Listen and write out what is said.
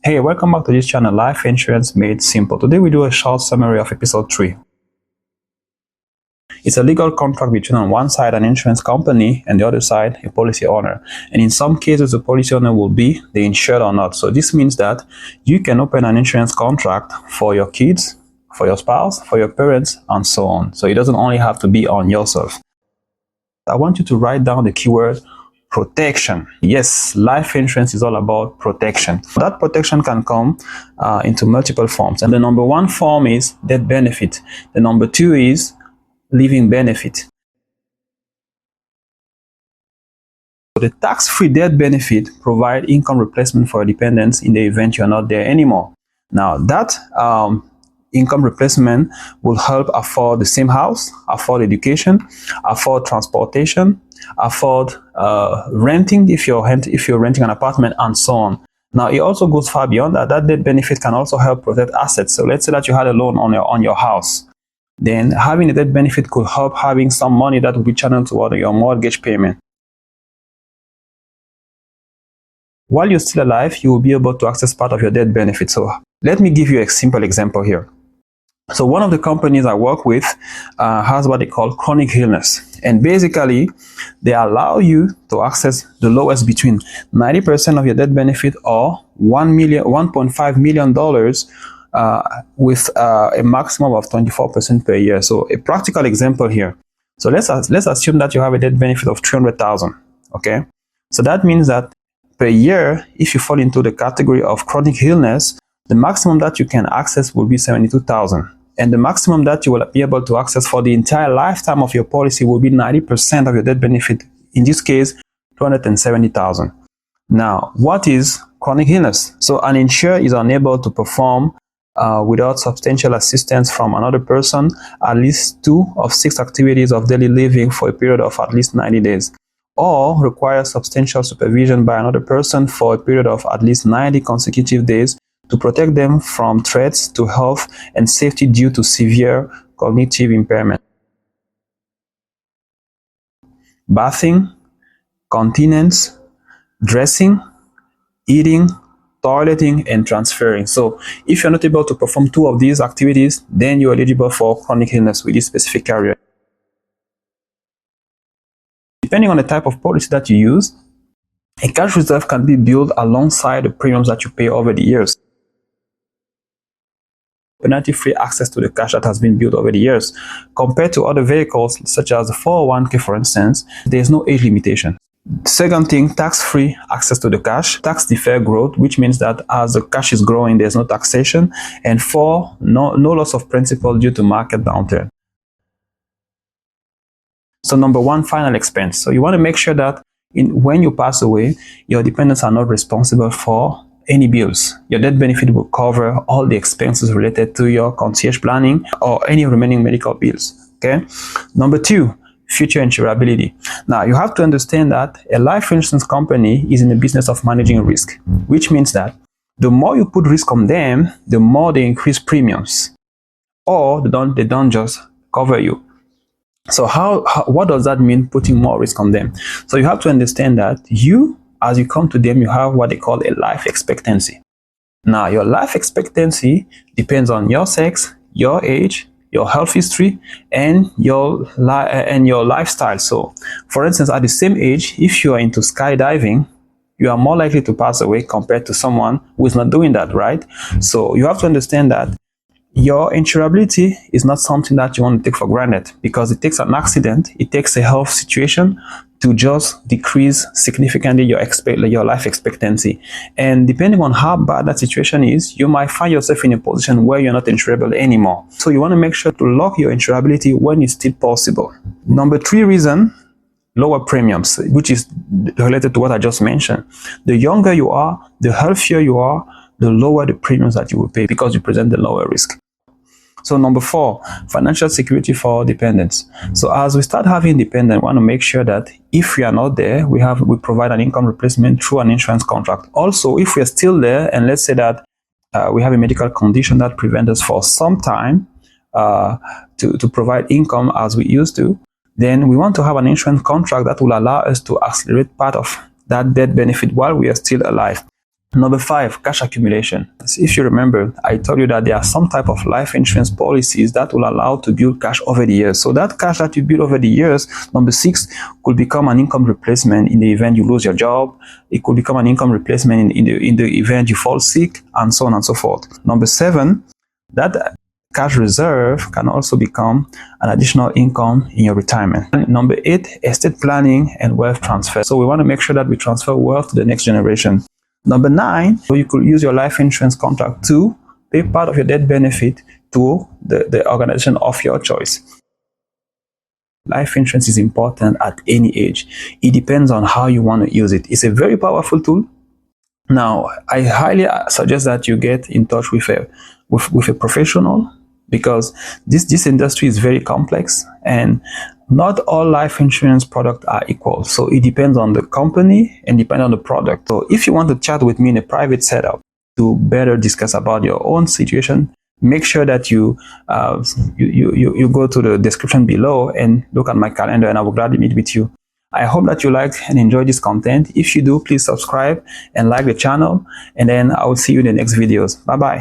Hey, welcome back to this channel, Life Insurance Made Simple. Today we do a short summary of episode 3. It's a legal contract between on one side an insurance company and the other side a policy owner. And in some cases the policy owner will be the insured or not. So this means that you can open an insurance contract for your kids, for your spouse, for your parents, and so on. So it doesn't only have to be on yourself. I want you to write down the keyword protection. Yes, life insurance is all about protection. That protection can come into multiple forms. And the number one form is death benefit. The number two is living benefit. The tax-free death benefit provides income replacement for dependents in the event you're not there anymore. Now, that income replacement will help afford the same house, afford education, afford transportation, afford renting if you're renting an apartment, and so on. Now, it also goes far beyond that. That debt benefit can also help protect assets. So let's say that you had a loan on your house. Then having a debt benefit could help having some money that will be channeled toward your mortgage payment. While you're still alive, you will be able to access part of your debt benefit. So let me give you a simple example here. So one of the companies I work with has what they call chronic illness. And basically, they allow you to access the lowest between 90% of your debt benefit or $1.5 million with a maximum of 24% per year. So a practical example here. So let's assume that you have a debt benefit of $300,000. Okay. So that means that per year, if you fall into the category of chronic illness, the maximum that you can access will be $72,000. And the maximum that you will be able to access for the entire lifetime of your policy will be 90% of your death benefit. In this case, $270,000. Now, what is chronic illness? So an insurer is unable to perform without substantial assistance from another person at least 2 of 6 activities of daily living for a period of at least 90 days. Or requires substantial supervision by another person for a period of at least 90 consecutive days to protect them from threats to health and safety due to severe cognitive impairment. Bathing, continence, dressing, eating, toileting, and transferring. So if you're not able to perform 2 of these activities, then you're eligible for chronic illness with this specific carrier. Depending on the type of policy that you use, a cash reserve can be built alongside the premiums that you pay over the years. Penalty-free access to the cash that has been built over the years. Compared to other vehicles, such as the 401k, for instance, there is no age limitation. Second thing, tax-free access to the cash. Tax-deferred growth, which means that as the cash is growing, there's no taxation. And 4, no loss of principal due to market downturn. So number 1, final expense. So you want to make sure that when you pass away, your dependents are not responsible for any bills. Your death benefit will cover all the expenses related to your concierge planning or any remaining medical bills. Okay. Number 2, future insurability. Now you have to understand that a life insurance company is in the business of managing risk, which means that the more you put risk on them, the more they increase premiums, or they don't just cover you. So what does that mean, putting more risk on them? So you have to understand that as you come to them, you have what they call a life expectancy. Now, your life expectancy depends on your sex, your age, your health history, and your lifestyle. So, for instance, at the same age, if you are into skydiving, you are more likely to pass away compared to someone who is not doing that, right? So you have to understand that your insurability is not something that you want to take for granted, because it takes an accident, it takes a health situation to just decrease significantly your life expectancy. And depending on how bad that situation is, you might find yourself in a position where you're not insurable anymore. So you want to make sure to lock your insurability when it's still possible. Number 3 reason, lower premiums, which is related to what I just mentioned. The younger you are, the healthier you are, the lower the premiums that you will pay, because you present the lower risk. So number 4, financial security for dependents. So as we start having dependents, we want to make sure that if we are not there, we provide an income replacement through an insurance contract. Also, if we are still there, and let's say that we have a medical condition that prevents us for some time to provide income as we used to, then we want to have an insurance contract that will allow us to accelerate part of that death benefit while we are still alive. Number 5, cash accumulation. If you remember, I told you that there are some type of life insurance policies that will allow to build cash over the years. So that cash that you build over the years, number 6, could become an income replacement in the event you lose your job. It could become an income replacement in the event you fall sick, and so on and so forth. Number 7, that cash reserve can also become an additional income in your retirement. Number 8, estate planning and wealth transfer. So we want to make sure that we transfer wealth to the next generation. Number 9, you could use your life insurance contract to pay part of your death benefit to the organization of your choice. Life insurance is important at any age. It depends on how you want to use it. It's a very powerful tool. Now, I highly suggest that you get in touch with a professional, because this industry is very complex and not all life insurance products are equal. So it depends on the company and depends on the product. So if you want to chat with me in a private setup to better discuss about your own situation, make sure that you go to the description below and look at my calendar, and I will gladly meet with you. I hope that you like and enjoy this content. If you do, please subscribe and like the channel, and then I will see you in the next videos. Bye bye.